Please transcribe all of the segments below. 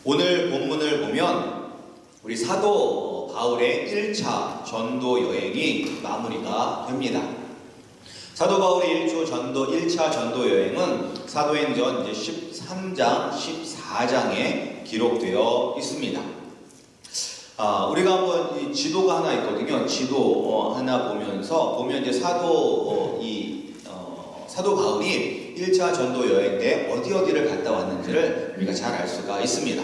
오늘 본문을 보면 우리 사도 바울의 1차 전도 여행이 마무리가 됩니다. 사도 바울의 1차 전도 여행은 사도행전 이제 13장, 14장에 기록되어 있습니다. 우리가 한번 이 지도가 하나 있거든요. 지도 하나 보면 이제 사도 바울이 1차 전도 여행 때 어디를 갔다 왔는지를 우리가 잘 알 수가 있습니다.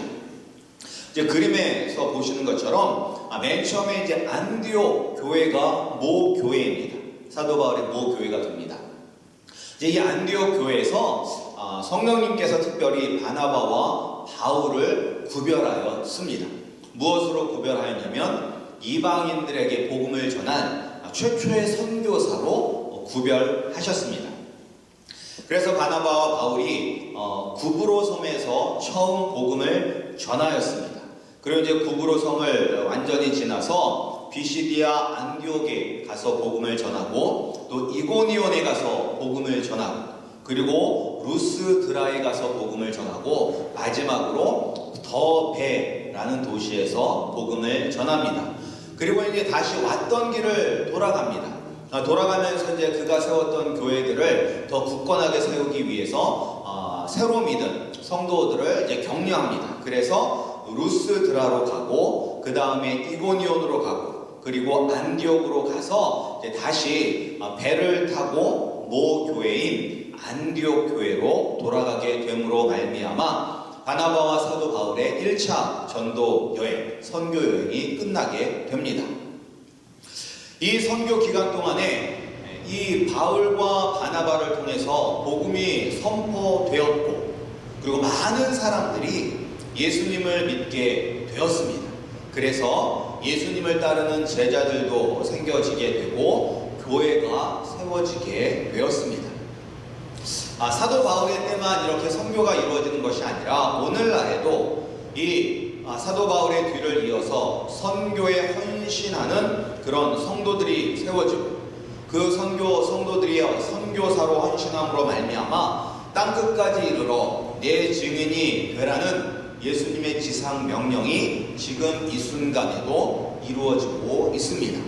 이제 그림에서 보시는 것처럼 맨 처음에 이제 안디옥 교회가 모 교회입니다. 사도 바울의 모 교회가 됩니다. 이제 이 안디옥 교회에서 성령님께서 특별히 바나바와 바울을 구별하였습니다. 무엇으로 구별하였냐면 이방인들에게 복음을 전한 최초의 선교사로 구별하셨습니다. 그래서 바나바와 바울이 구브로 섬에서 처음 복음을 전하였습니다. 그리고 이제 구브로 섬을 완전히 지나서 비시디아 안디옥에 가서 복음을 전하고 또 이고니온에 가서 복음을 전하고 그리고 루스드라에 가서 복음을 전하고 마지막으로 더베라는 도시에서 복음을 전합니다. 그리고 이제 다시 왔던 길을 돌아갑니다. 돌아가면서 이제 그가 세웠던 교회들을 더 굳건하게 세우기 위해서 새로 믿은 성도들을 이제 격려합니다. 그래서 루스드라로 가고 그 다음에 이고니온으로 가고 그리고 안디옥으로 가서 이제 다시 배를 타고 모 교회인 안디옥 교회로 돌아가게 됨으로 말미암아 바나바와 사도 바울의 1차 전도 여행, 선교 여행이 끝나게 됩니다. 이 선교 기간 동안에 이 바울과 바나바를 통해서 복음이 선포되었고 그리고 많은 사람들이 예수님을 믿게 되었습니다. 그래서 예수님을 따르는 제자들도 생겨지게 되고 교회가 세워지게 되었습니다. 사도 바울의 때만 이렇게 선교가 이루어지는 것이 아니라 오늘날에도 이 사도 바울의 뒤를 이어서 선교에 헌신하는 그런 성도들이 세워지고 그 성도들이 선교사로 헌신함으로 말미암아 땅끝까지 이르러 내 증인이 되라는 예수님의 지상 명령이 지금 이 순간에도 이루어지고 있습니다.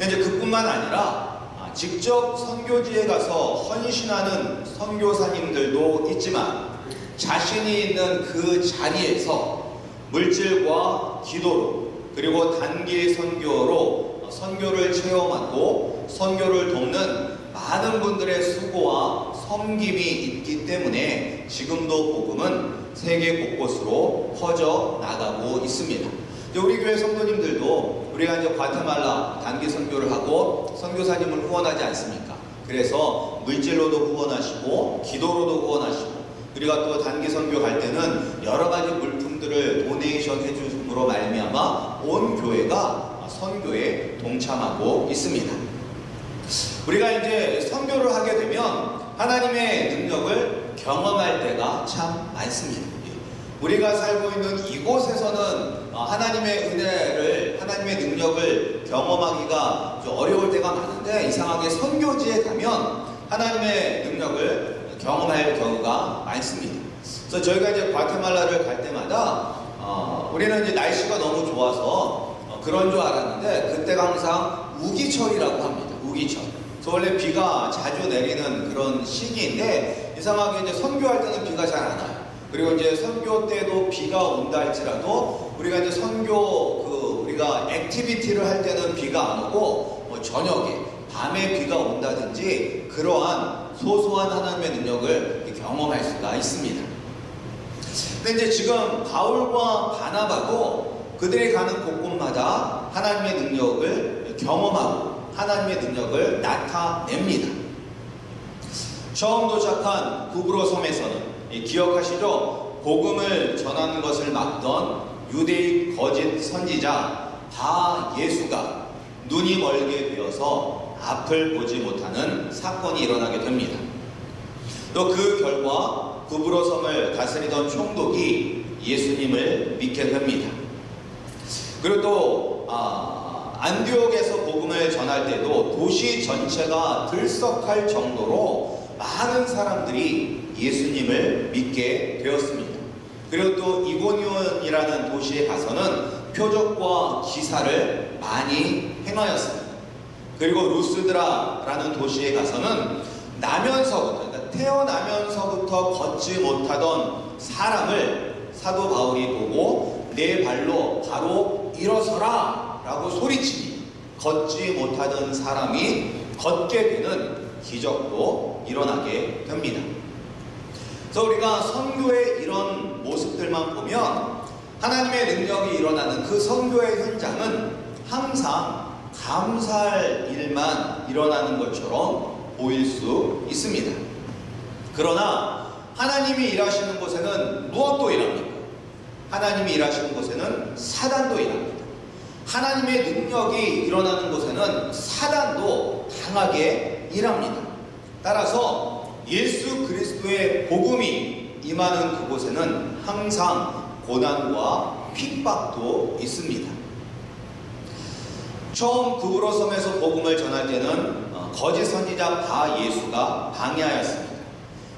이제 그뿐만 아니라 직접 선교지에 가서 헌신하는 선교사님들도 있지만 자신이 있는 그 자리에서 물질과 기도로 그리고 단기 선교로 선교를 체험하고 선교를 돕는 많은 분들의 수고와 섬김이 있기 때문에 지금도 복음은 세계 곳곳으로 퍼져 나가고 있습니다. 우리 교회 성도님들도 우리가 이제 과테말라 단기 선교를 하고 선교사님을 후원하지 않습니까? 그래서 물질로도 후원하시고 기도로도 후원하시고 그리고 또 단기 선교 갈 때는 여러 가지 물품들을 도네이션 해줌으로 말미암아 온 교회가 선교에 동참하고 있습니다. 우리가 이제 선교를 하게 되면 하나님의 능력을 경험할 때가 참 많습니다. 우리가 살고 있는 이곳에서는 하나님의 은혜를, 하나님의 능력을 경험하기가 좀 어려울 때가 많은데 이상하게 선교지에 가면 하나님의 능력을 경험할 경우가 많습니다. 그래서 저희가 이제 과테말라를 갈 때마다 우리는 이제 날씨가 너무 좋아서 그런 줄 알았는데 그때가 항상 우기철이라고 합니다. 우기철. 그래서 원래 비가 자주 내리는 그런 시기인데 이상하게 이제 선교할 때는 비가 잘 안 와요. 그리고 이제 선교 때도 비가 온다 할지라도 우리가 이제 우리가 액티비티를 할 때는 비가 안 오고 저녁에 밤에 비가 온다든지 그러한 소소한 하나님의 능력을 경험할 수가 있습니다. 근데 이제 지금 바울과 바나바도 그들이 가는 곳곳마다 하나님의 능력을 경험하고 하나님의 능력을 나타냅니다. 처음 도착한 구브로 섬에서는 기억하시죠? 복음을 전하는 것을 막던 유대인 거짓 선지자 바 예수가 눈이 멀게 되어서 앞을 보지 못하는 사건이 일어나게 됩니다. 또 그 결과 구브로 섬을 다스리던 총독이 예수님을 믿게 됩니다. 그리고 또 안디옥에서 복음을 전할 때도 도시 전체가 들썩할 정도로 많은 사람들이 예수님을 믿게 되었습니다. 그리고 또 이고니온이라는 도시에 가서는 표적과 기사를 많이 행하였습니다. 그리고 루스드라라는 도시에 가서는 나면서부터, 그러니까 태어나면서부터 걷지 못하던 사람을 사도 바울이 보고 내 발로 바로 일어서라 라고 소리치니 걷지 못하던 사람이 걷게 되는 기적도 일어나게 됩니다. 그래서 우리가 선교의 이런 모습들만 보면 하나님의 능력이 일어나는 그 선교의 현장은 항상 감사할 일만 일어나는 것처럼 보일 수 있습니다. 그러나 하나님이 일하시는 곳에는 무엇도 일합니까? 하나님이 일하시는 곳에는 사단도 일합니다. 하나님의 능력이 일어나는 곳에는 사단도 강하게 일합니다. 따라서 예수 그리스도의 복음이 임하는 그곳에는 항상 고난과 핍박도 있습니다. 처음 구브로 섬에서 복음을 전할 때는 거짓 선지자 바 예수가 방해하였습니다.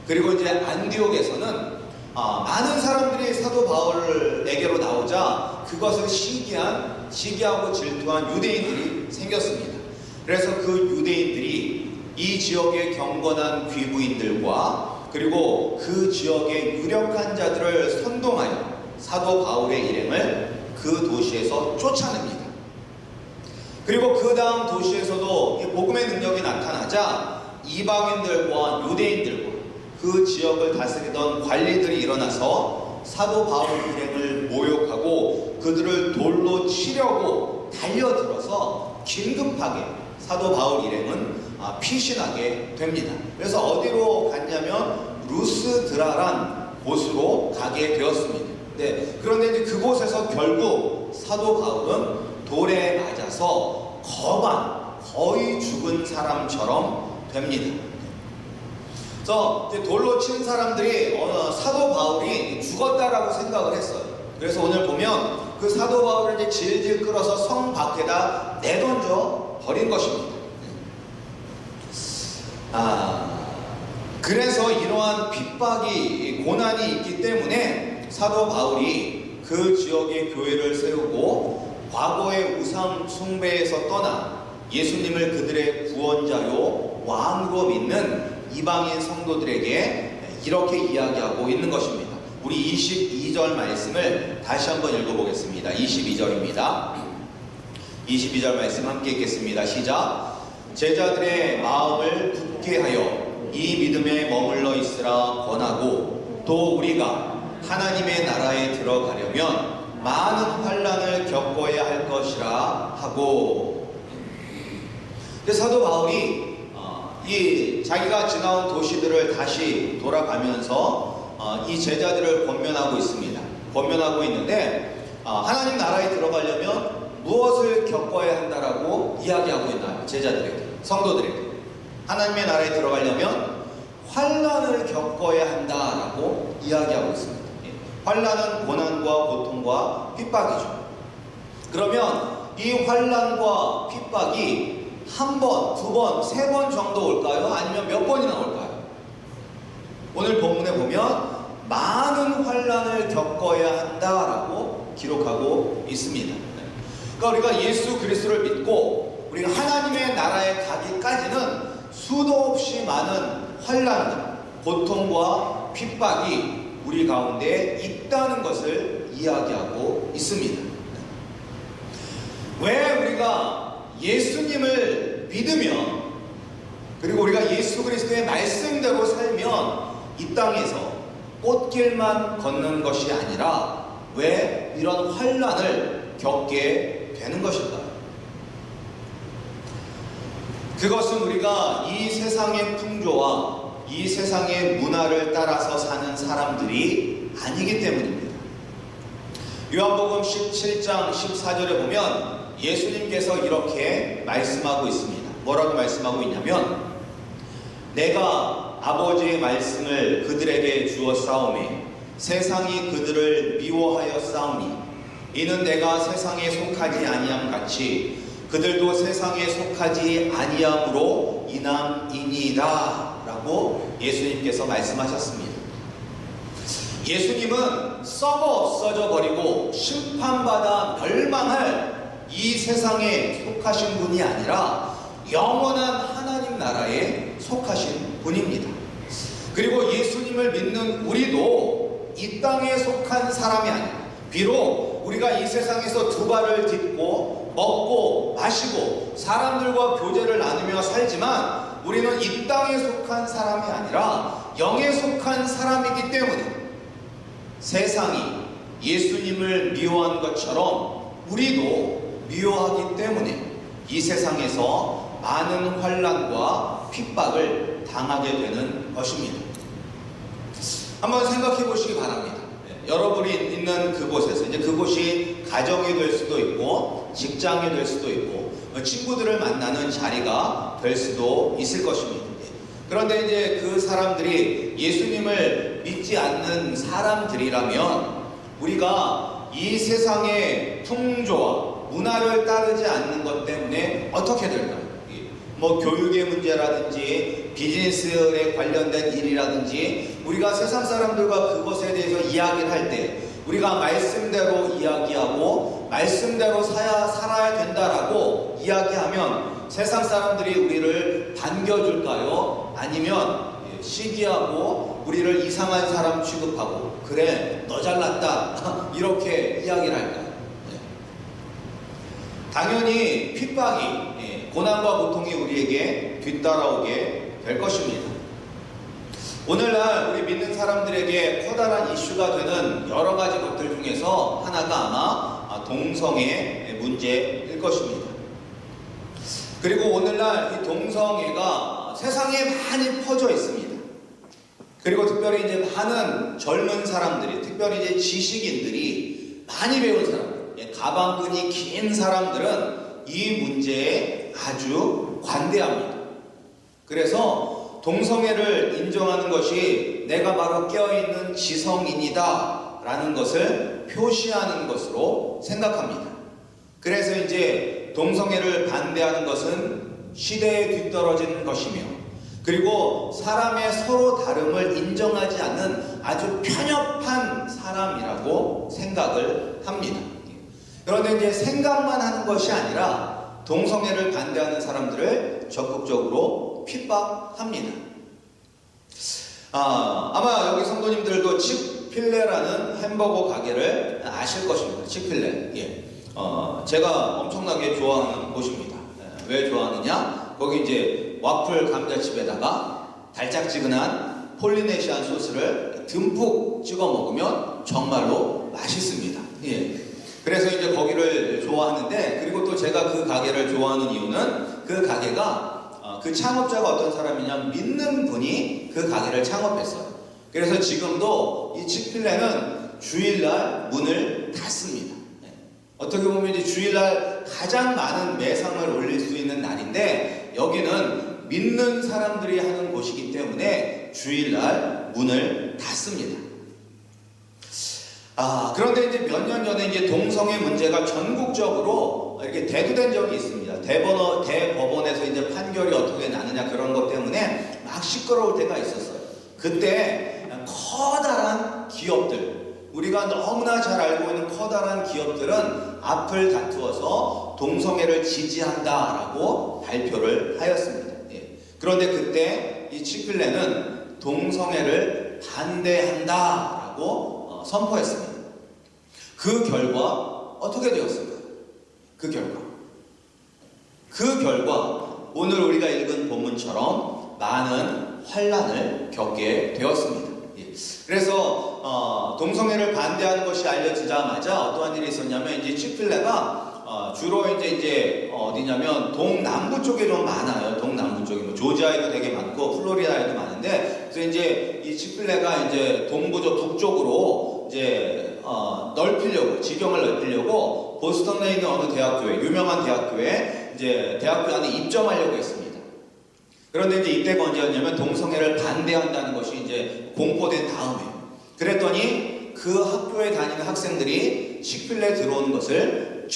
그리고 이제 안디옥에서는 많은 사람들이 사도 바울에게로 나오자 그것을 시기하고 질투한 유대인들이 생겼습니다. 그래서 그 유대인들이 이 지역의 경건한 귀부인들과 그리고 그 지역의 유력한 자들을 선동하여 사도 바울의 일행을 그 도시에서 쫓아냅니다. 그리고 그 다음 도시에서도 복음의 능력이 나타나자 이방인들과 유대인들과 그 지역을 다스리던 관리들이 일어나서 사도 바울 일행을 모욕하고 그들을 돌로 치려고 달려들어서 긴급하게 사도 바울 일행은 피신하게 됩니다. 그래서 어디로 갔냐면 루스드라란 곳으로 가게 되었습니다. 네, 그런데 이제 그곳에서 결국 사도 바울은 돌에 맞아서 거의 죽은 사람처럼 됩니다. 그래서 이제 돌로 친 사람들이 사도 바울이 죽었다라고 생각을 했어요. 그래서 오늘 보면 그 사도 바울을 이제 질질 끌어서 성 밖에다 내던져 버린 것입니다. 그래서 이러한 핍박이 고난이 있기 때문에 사도 바울이 그 지역의 교회를 세우고 과거의 우상 숭배에서 떠나 예수님을 그들의 구원자요 왕으로 믿는 이방인 성도들에게 이렇게 이야기하고 있는 것입니다. 우리 22절 말씀을 다시 한번 읽어보겠습니다. 22절입니다. 22절 말씀 함께 읽겠습니다. 시작. 제자들의 마음을 굳게 하여 이 믿음에 머물러 있으라 권하고 또 우리가 하나님의 나라에 들어가려면 많은 환난을 겪어야 할 것이라 하고. 사도 바울이 이 자기가 지나온 도시들을 다시 돌아가면서 이 제자들을 권면하고 있습니다. 권면하고 있는데 하나님 나라에 들어가려면 무엇을 겪어야 한다라고 이야기하고 있나요? 제자들에게, 성도들에게. 하나님의 나라에 들어가려면 환난을 겪어야 한다라고 이야기하고 있습니다. 환난은 고난과 고통과 핍박이죠. 그러면 이 환난과 핍박이 한 번, 두 번, 세 번 정도 올까요? 아니면 몇 번이나 올까요? 오늘 본문에 보면 많은 환난을 겪어야 한다라고 기록하고 있습니다. 그러니까 우리가 예수 그리스도를 믿고 우리가 하나님의 나라에 가기까지는 수도 없이 많은 환난, 고통과 핍박이 우리 가운데 있다는 것을 이야기하고 있습니다. 왜 우리가 예수님을 믿으면, 그리고 우리가 예수 그리스도의 말씀대로 살면 이 땅에서 꽃길만 걷는 것이 아니라 왜 이런 환난을 겪게 되는 것일까요? 그것은 우리가 이 세상의 풍조와 이 세상의 문화를 따라서 사는 사람들이 아니기 때문입니다. 요한복음 17장 14절에 보면 예수님께서 이렇게 말씀하고 있습니다. 뭐라고 말씀하고 있냐면, 내가 아버지의 말씀을 그들에게 주어 싸우매 세상이 그들을 미워하여 싸우니 이는 내가 세상에 속하지 아니함 같이 그들도 세상에 속하지 아니함으로 인함이니라 라고 예수님께서 말씀하셨습니다. 예수님은 썩어 써져 버리고 심판받아 멸망할 이 세상에 속하신 분이 아니라 영원한 하나님 나라에 속하신 분입니다. 그리고 예수님을 믿는 우리도 이 땅에 속한 사람이 아니라, 비록 우리가 이 세상에서 두 발을 딛고 먹고 마시고 사람들과 교제를 나누며 살지만 우리는 이 땅에 속한 사람이 아니라 영에 속한 사람이기 때문에 세상이 예수님을 미워한 것처럼 우리도 미워하기 때문에 이 세상에서 많은 환난과 핍박을 당하게 되는 것입니다. 한번 생각해 보시기 바랍니다. 여러분이 있는 그곳에서, 이제 그곳이 가정이 될 수도 있고 직장이 될 수도 있고 친구들을 만나는 자리가 될 수도 있을 것입니다. 그런데 이제 그 사람들이 예수님을 믿지 않는 사람들이라면 우리가 이 세상의 풍조와 문화를 따르지 않는 것 때문에 어떻게 될까요? 뭐 교육의 문제라든지 비즈니스에 관련된 일이라든지 우리가 세상 사람들과 그것에 대해서 이야기를 할 때 우리가 말씀대로 이야기하고 말씀대로 살아야 된다라고 이야기하면 세상 사람들이 우리를 반겨줄까요? 아니면 시기하고 우리를 이상한 사람 취급하고 그래 너 잘났다 이렇게 이야기를 할까요? 당연히 핍박이 고난과 고통이 우리에게 뒤따라오게 될 것입니다. 오늘날 우리 믿는 사람들에게 커다란 이슈가 되는 여러 가지 것들 중에서 하나가 아마 동성애 문제일 것입니다. 그리고 오늘날 이 동성애가 세상에 많이 퍼져 있습니다. 그리고 특별히 이제 많은 젊은 사람들이, 특별히 이제 지식인들이, 많이 배운 사람들, 가방끈이 긴 사람들은 이 문제에 아주 관대합니다. 그래서 동성애를 인정하는 것이 내가 바로 깨어있는 지성인이다 라는 것을 표시하는 것으로 생각합니다. 그래서 이제 동성애를 반대하는 것은 시대에 뒤떨어진 것이며, 그리고 사람의 서로 다름을 인정하지 않는 아주 편협한 사람이라고 생각을 합니다. 그런데 이제 생각만 하는 것이 아니라 동성애를 반대하는 사람들을 적극적으로 핍박합니다. 아마 여기 성도님들도 칙필레라는 햄버거 가게를 아실 것입니다. 칙필레. 제가 엄청나게 좋아하는 곳입니다. 왜 좋아하느냐? 거기 이제 와플 감자칩에다가 달짝지근한 폴리네시안 소스를 듬뿍 찍어 먹으면 정말로 맛있습니다. 그래서 이제 거기를 좋아하는데, 그리고 또 제가 그 가게를 좋아하는 이유는 그 가게가 그 창업자가 어떤 사람이냐면 믿는 분이 그 가게를 창업했어요. 그래서 지금도 이 칙필레는 주일날 문을 닫습니다. 어떻게 보면 이제 주일날 가장 많은 매상을 올릴 수 있는 날인데 여기는 믿는 사람들이 하는 곳이기 때문에 주일날 문을 닫습니다. 그런데 이제 몇 년 전에 이제 동성애 문제가 전국적으로 이렇게 대두된 적이 있습니다. 대법원에서 이제 판결이 어떻게 나느냐 그런 것 때문에 막 시끄러울 때가 있었어요. 그때 커다란 기업들, 우리가 너무나 잘 알고 있는 커다란 기업들은 앞을 다투어서 동성애를 지지한다라고 발표를 하였습니다. 그런데 그때 이 칙필레는 동성애를 반대한다라고 선포했습니다. 그 결과 어떻게 되었을까요? 그 결과 오늘 우리가 읽은 본문처럼 많은 환난을 겪게 되었습니다. 그래서 동성애를 반대하는 것이 알려지자마자 어떠한 일이 있었냐면 이제 칙필레가 주로 이제 어디냐면 동남부 쪽에 좀 많아요. 동남부 쪽에 뭐 조지아에도 되게 많고 플로리다에도 많은데, 그래서 이제 이 칙필레가 이제 동부적 북쪽으로 이제 넓히려고, 지경을 넓히려고 보스턴에 있는 어느 대학교에, 유명한 대학교에 이제 대학교 안에 입점하려고 했습니다. 그런데 이제 이때가 언제였냐면 동성애를 반대한다는 것이 이제 공포된 다음에, 그랬더니 그 학교에 다니는 학생들이 칙필레에 들어오는 것을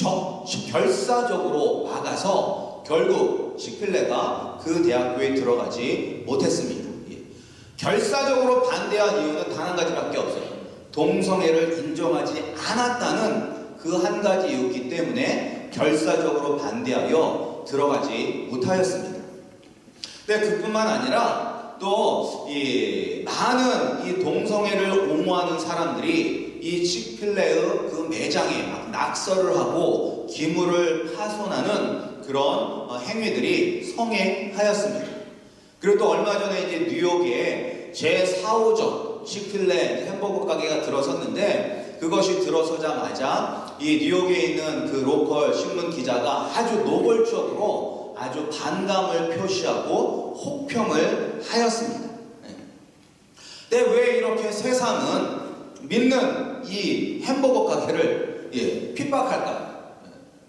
결사적으로 막아서 결국 칙필레가 그 대학교에 들어가지 못했습니다. 결사적으로 반대한 이유는 단 한 가지밖에 없어요. 동성애를 인정하지 않았다는 그 한 가지 이유였기 때문에 결사적으로 반대하여 들어가지 못하였습니다. 근데 그뿐만 아니라 또 이 많은 이 동성애를 옹호하는 사람들이 이 칙필레의 그 매장에 막 낙서를 하고 기물을 파손하는 그런 행위들이 성행하였습니다. 그리고 또 얼마 전에 이제 뉴욕에 제4호점 칙필레 햄버거 가게가 들어섰는데, 그것이 들어서자마자 이 뉴욕에 있는 그 로컬 신문 기자가 아주 노골적으로 아주 반감을 표시하고 혹평을 하였습니다. 근데 왜 이렇게 세상은 믿는 이 햄버거 가게를 핍박할까?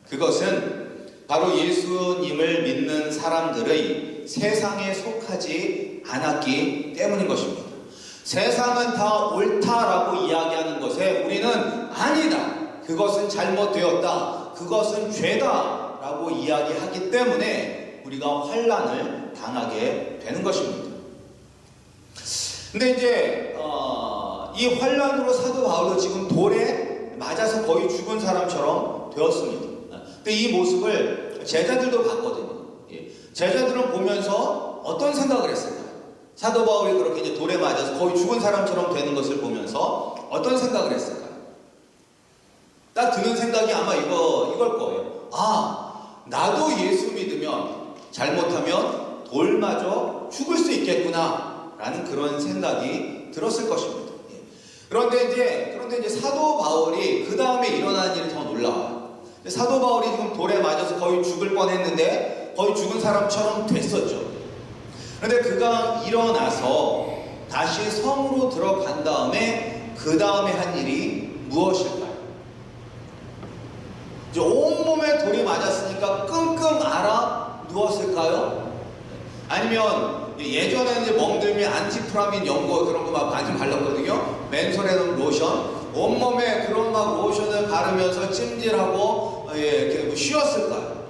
그것은 바로 예수님을 믿는 사람들의 세상에 속하지 않았기 때문인 것입니다. 세상은 다 옳다라고 이야기하는 것에 우리는 아니다, 그것은 잘못되었다, 그것은 죄다 라고 이야기하기 때문에 우리가 환난을 당하게 되는 것입니다. 근데 이제 이 환난으로 사도 바울도 지금 돌에 맞아서 거의 죽은 사람처럼 되었습니다. 근데 이 모습을 제자들도 봤거든요. 제자들은 보면서 어떤 생각을 했을까요? 사도 바울이 그렇게 이제 돌에 맞아서 거의 죽은 사람처럼 되는 것을 보면서 어떤 생각을 했을까요? 딱 드는 생각이 아마 이걸 거예요. 아, 나도 예수 믿으면 잘못하면 돌 맞아 죽을 수 있겠구나 라는 그런 생각이 들었을 것입니다. 그런데 이제 사도 바울이 그 다음에 일어나는 일이 더 놀라워요. 사도 바울이 지금 돌에 맞아서 거의 죽을 뻔했는데 거의 죽은 사람처럼 됐었죠. 그런데 그가 일어나서 다시 성으로 들어간 다음에 그 다음에 한 일이 무엇일까요? 이제 온몸에 돌이 맞았으니까 끙끙 앓아 누웠을까요? 아니면 예전에는 이제 멍들면 안티프라민 연고 그런 거 막 많이 발랐거든요. 맨손에는 로션, 온몸에 그런 막 로션을 바르면서 찜질하고 이렇게 쉬었을까요?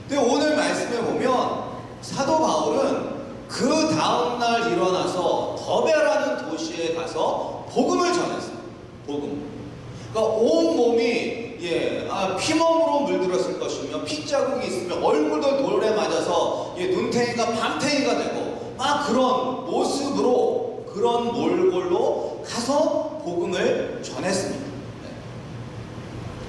근데 오늘 말씀에 보면 사도 바울은 그 다음날 일어나서 더베라는 도시에 가서 복음을 전했어요. 복음. 그러니까 온몸이 피멍으로 물들었을 것이며 핏자국이 있으며 얼굴도 돌에 맞아서 눈탱이가 밤탱이가 되고 막 그런 모습으로 그런 몰골로 가서 복음을 전했습니다.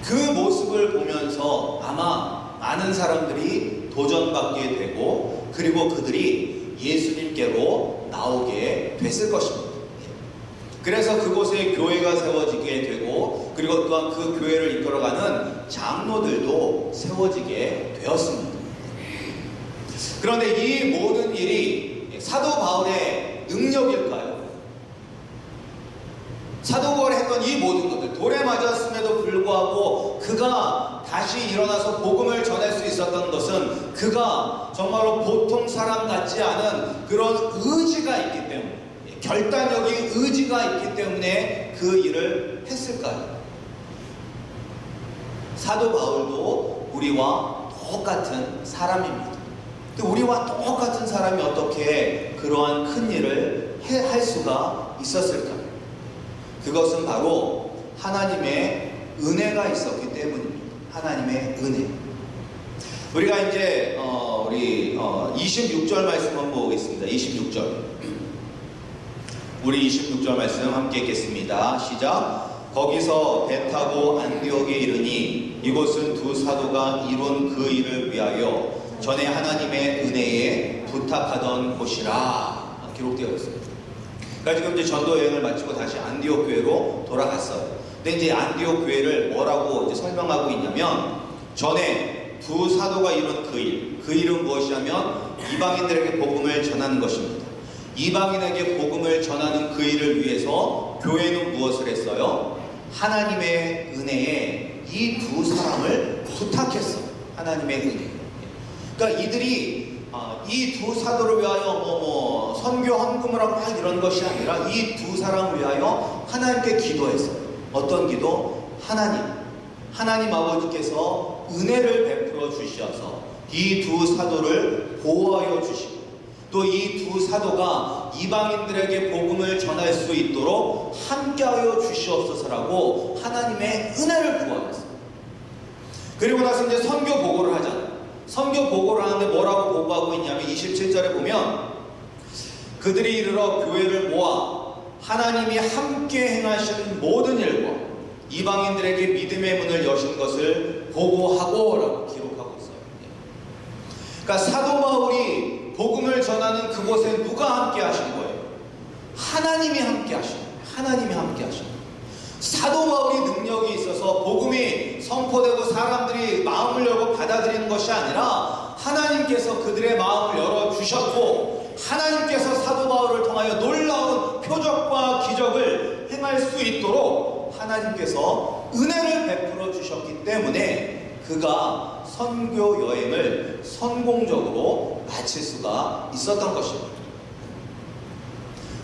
그 모습을 보면서 아마 많은 사람들이 도전받게 되고 그리고 그들이 예수님께로 나오게 됐을 것입니다. 그래서 그곳에 교회가 세워지게 되고 그리고 또한 그 교회를 이끌어가는 장로들도 세워지게 되었습니다. 그런데 이 모든 일이 사도 바울의 능력일까요? 사도 바울이 했던 이 모든 것들, 돌에 맞았음에도 불구하고 그가 다시 일어나서 복음을 전할 수 있었던 것은 그가 정말로 보통 사람 같지 않은 그런 의지가 있기 때문에, 결단력이 의지가 있기 때문에 그 일을 했을까요? 사도 바울도 우리와 똑같은 사람입니다. 근데 우리와 똑같은 사람이 어떻게 그러한 큰 일을 할 수가 있었을까요? 그것은 바로 하나님의 은혜가 있었기 때문입니다. 하나님의 은혜. 우리가 이제 우리 26절 말씀 한번 보겠습니다. 26절. 우리 26절 말씀 함께 읽겠습니다. 시작. 거기서 배 타고 안디옥에 이르니 이곳은 두 사도가 이룬 그 일을 위하여 전에 하나님의 은혜에 부탁하던 곳이라 기록되어 있습니다. 그러니까 지금 이제 전도 여행을 마치고 다시 안디옥 교회로 돌아갔어요. 근데 이제 안디옥 교회를 뭐라고 이제 설명하고 있냐면 전에 두 사도가 이룬 그 일은 무엇이냐면 이방인들에게 복음을 전하는 것입니다. 이방인에게 복음을 전하는 그 일을 위해서 교회는 무엇을 했어요? 하나님의 은혜에 이 두 사람을 부탁했어요. 하나님의 은혜. 그러니까 이들이 이 두 사도를 위하여 선교 헌금을 하고 막 이런 것이 아니라 이 두 사람을 위하여 하나님께 기도했어요. 어떤 기도? 하나님 아버지께서 은혜를 베풀어 주셔서 이 두 사도를 보호하여 주시고 또 이 두 사도가 이방인들에게 복음을 전할 수 있도록 함께하여 주시옵소서라고 하나님의 은혜를 구하였어요. 그리고 나서 이제 선교 보고를 하잖아요. 선교 보고를 하는데 뭐라고 보고하고 있냐면 27절에 보면 그들이 이르러 교회를 모아 하나님이 함께 행하신 모든 일과 이방인들에게 믿음의 문을 여신 것을 보고하고 라고 기록하고 있어요. 그러니까 사도 바울이 복음을 전하는 그곳에 누가 함께 하신 거예요? 하나님이 함께 하신 거예요. 하나님이 함께 하신 거예요. 사도 바울이 능력이 있어서 복음이 선포되고 사람들이 마음을 열고 받아들이는 것이 아니라 하나님께서 그들의 마음을 열어주셨고 하나님께서 사도 바울을 통하여 놀라운 표적과 기적을 행할 수 있도록 하나님께서 은혜를 베풀어 주셨기 때문에 그가 선교 여행을 성공적으로 마칠 수가 있었던 것입니다.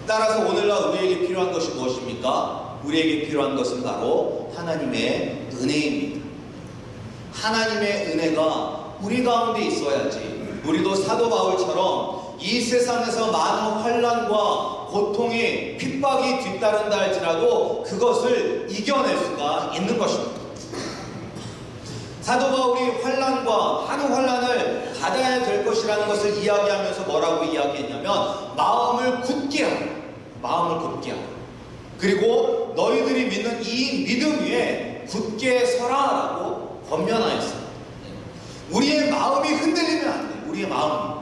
따라서 오늘날 우리에게 필요한 것이 무엇입니까? 우리에게 필요한 것은 바로 하나님의 은혜입니다. 하나님의 은혜가 우리 가운데 있어야지 우리도 사도 바울처럼 이 세상에서 많은 환난과 고통이 핍박이 뒤따른다 할지라도 그것을 이겨낼 수가 있는 것입니다. 사도 바울이 환난과 많은 환난을 받아야 될 것이라는 것을 이야기하면서 뭐라고 이야기했냐면 마음을 굳게 하라. 마음을 굳게 하라. 그리고 너희들이 믿는 이 믿음 위에 굳게 서라라고 권면하였어요. 우리의 마음이 흔들리면 안 돼. 우리의 마음이.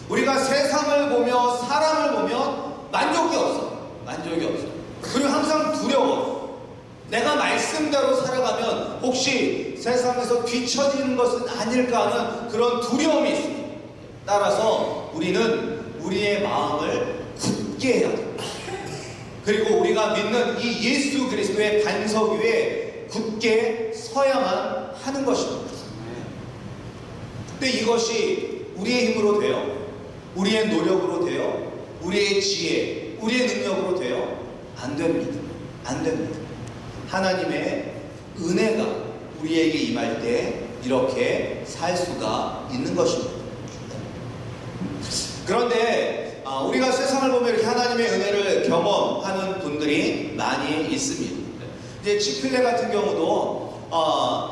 우리가 세상을 보며 사람을 보면 만족이 없어. 만족이 없어. 그리고 항상 두려워. 내가 말씀대로 살아가면 혹시 세상에서 뒤처지는 것은 아닐까 하는 그런 두려움이 있습니다. 따라서 우리는 우리의 마음을 굳게 해야 됩니다. 그리고 우리가 믿는 이 예수 그리스도의 반석 위에 굳게 서야만 하는 것입니다. 근데 이것이 우리의 힘으로 돼요? 우리의 노력으로 돼요? 우리의 지혜, 우리의 능력으로 돼요? 안 됩니다. 안 됩니다. 하나님의 은혜가 우리에게 임할 때 이렇게 살 수가 있는 것입니다. 그런데 우리가 세상을 보면 이렇게 하나님의 은혜를 경험하는 분들이 많이 있습니다. 이제 치필레 같은 경우도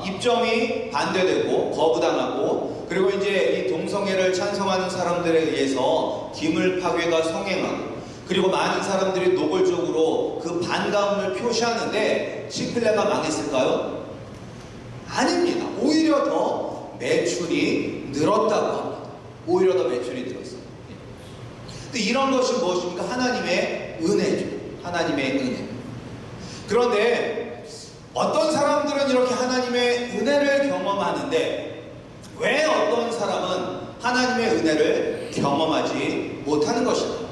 입점이 반대되고 거부당하고 그리고 이제 이 동성애를 찬성하는 사람들에 의해서 기물 파괴가 성행하고 그리고 많은 사람들이 노골적으로 그 반감을 표시하는데 치필레가 망했을까요? 아닙니다. 오히려 더 매출이 늘었다고 합니다. 오히려 더 매출이 늘었어요. 근데 이런 것이 무엇입니까? 하나님의 은혜죠. 하나님의 은혜. 그런데 어떤 사람들은 이렇게 하나님의 은혜를 경험하는데 왜 어떤 사람은 하나님의 은혜를 경험하지 못하는 것일까?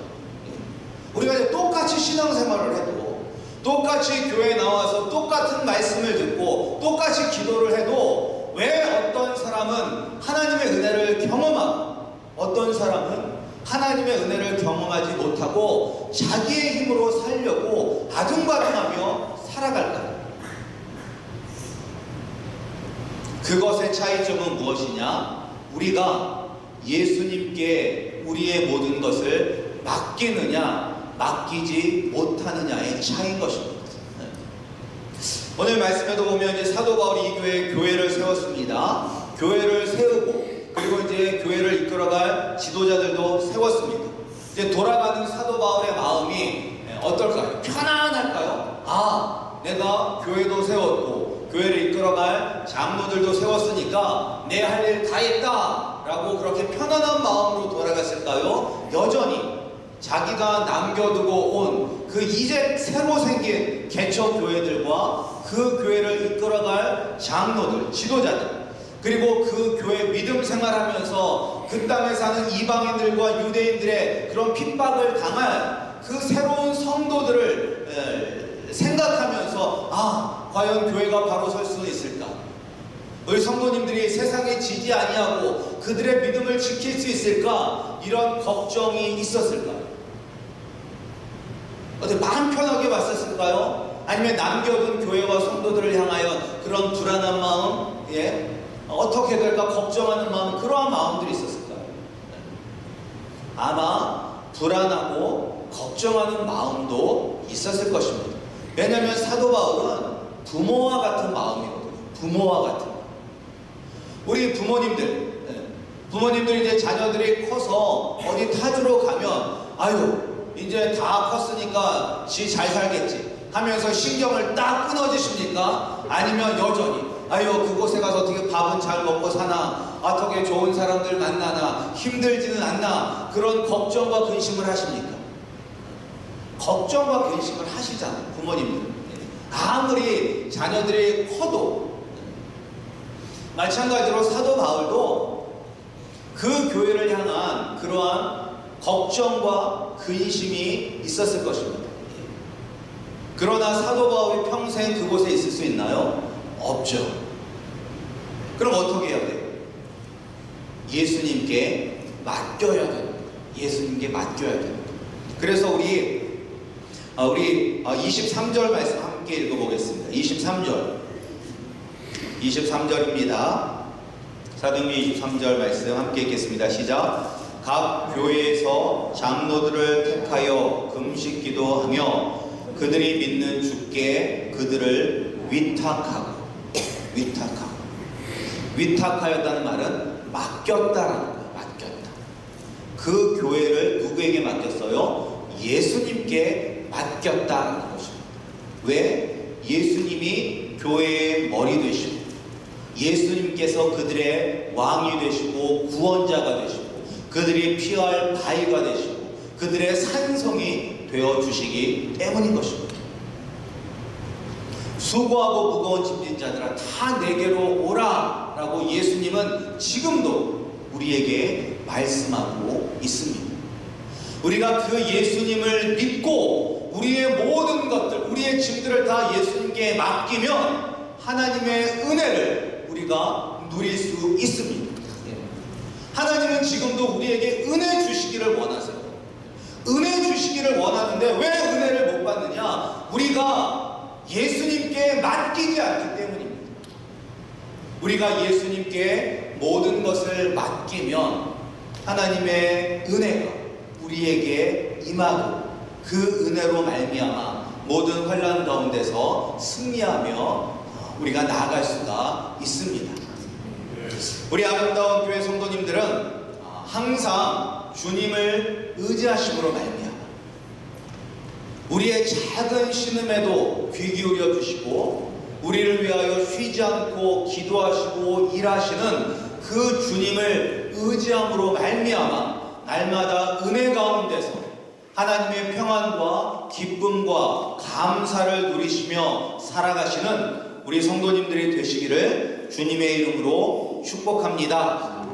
우리가 이제 똑같이 신앙생활을 해도 똑같이 교회에 나와서 똑같은 말씀을 듣고 똑같이 기도를 해도 왜 어떤 사람은 하나님의 은혜를 경험하고 어떤 사람은 하나님의 은혜를 경험하지 못하고 자기의 힘으로 살려고 아둥바둥하며 살아갈까요? 그것의 차이점은 무엇이냐? 우리가 예수님께 우리의 모든 것을 맡기느냐 맡기지 못하느냐의 차이인 것입니다. 오늘 말씀에도 보면 이제 사도 바울이 이 교회를 세웠습니다. 교회를 세우고 그리고 이제 교회를 이끌어갈 지도자들도 세웠습니다. 이제 돌아가는 사도 바울의 마음이 어떨까요? 편안할까요? 내가 교회도 세웠고 교회를 이끌어갈 장로들도 세웠으니까 내 할 일 다 했다 라고 그렇게 편안한 마음으로 돌아갔을까요? 여전히 자기가 남겨두고 온 그 이제 새로 생긴 개척 교회들과 그 교회를 이끌어갈 장로들, 지도자들 그리고 그 교회 믿음 생활하면서 그 땅에 사는 이방인들과 유대인들의 그런 핍박을 당할 그 새로운 성도들을 생각하면서 과연 교회가 바로 설 수 있을까? 우리 성도님들이 세상에 지지 아니하고 그들의 믿음을 지킬 수 있을까? 이런 걱정이 있었을까요? 어떻게 마음 편하게 봤었을까요? 아니면 남겨둔 교회와 성도들을 향하여 그런 불안한 마음, 어떻게 될까 걱정하는 마음, 그러한 마음들이 있었을까요? 아마 불안하고 걱정하는 마음도 있었을 것입니다. 왜냐하면 사도 바울은 부모와 같은 마음이거든요. 부모와 같은 마음. 우리 부모님들이 이제 자녀들이 커서 어디 타주러 가면 아유 이제 다 컸으니까 지 잘 살겠지 하면서 신경을 딱 끊어주십니까? 아니면 여전히 아유 그곳에 가서 어떻게 밥은 잘 먹고 사나, 어떻게 좋은 사람들 만나나, 힘들지는 않나, 그런 걱정과 근심을 하십니까? 걱정과 근심을 하시잖아요, 부모님들. 아무리 자녀들이 커도. 마찬가지로 사도 바울도 그 교회를 향한 그러한 걱정과 근심이 있었을 것입니다. 그러나 사도 바울이 평생 그곳에 있을 수 있나요? 없죠. 그럼 어떻게 해야 돼요? 예수님께 맡겨야 돼요. 예수님께 맡겨야 돼요. 그래서 우리 23절 말씀 함께 읽어보겠습니다. 23절입니다. 사도행전 23절 말씀 함께 읽겠습니다. 시작. 각 교회에서 장로들을 택하여 금식 기도하며 그들이 믿는 주께 그들을 위탁하였다는 말은 맡겼다라는 거예요. 맡겼다. 그 교회를 누구에게 맡겼어요? 예수님께 맡겼다라는 것입니다. 왜? 예수님이 교회의 머리 되시고 예수님께서 그들의 왕이 되시고 구원자가 되시고 그들이 피할 바위가 되시고 그들의 산성이 되어주시기 때문인 것입니다. 수고하고 무거운 짐진 자들아 다 내게로 오라 라고 예수님은 지금도 우리에게 말씀하고 있습니다. 우리가 그 예수님을 믿고 우리의 모든 것들, 우리의 짐들을 다 예수님께 맡기면 하나님의 은혜를 우리가 누릴 수 있습니다. 하나님은 지금도 우리에게 은혜 주시기를 원하세요. 은혜 주시기를 원하는데 왜 은혜를 못 받느냐? 우리가 예수님께 맡기지 않기 때문입니다. 우리가 예수님께 모든 것을 맡기면 하나님의 은혜가 우리에게 임하고 그 은혜로 말미암아 모든 환난 가운데서 승리하며 우리가 나아갈 수가 있습니다. 우리 아름다운 교회 성도님들은 항상 주님을 의지하심으로 말미암아 우리의 작은 신음에도 귀 기울여 주시고 우리를 위하여 쉬지 않고 기도하시고 일하시는 그 주님을 의지함으로 말미암아 날마다 은혜 가운데서 하나님의 평안과 기쁨과 감사를 누리시며 살아가시는 우리 성도님들이 되시기를 주님의 이름으로 축복합니다.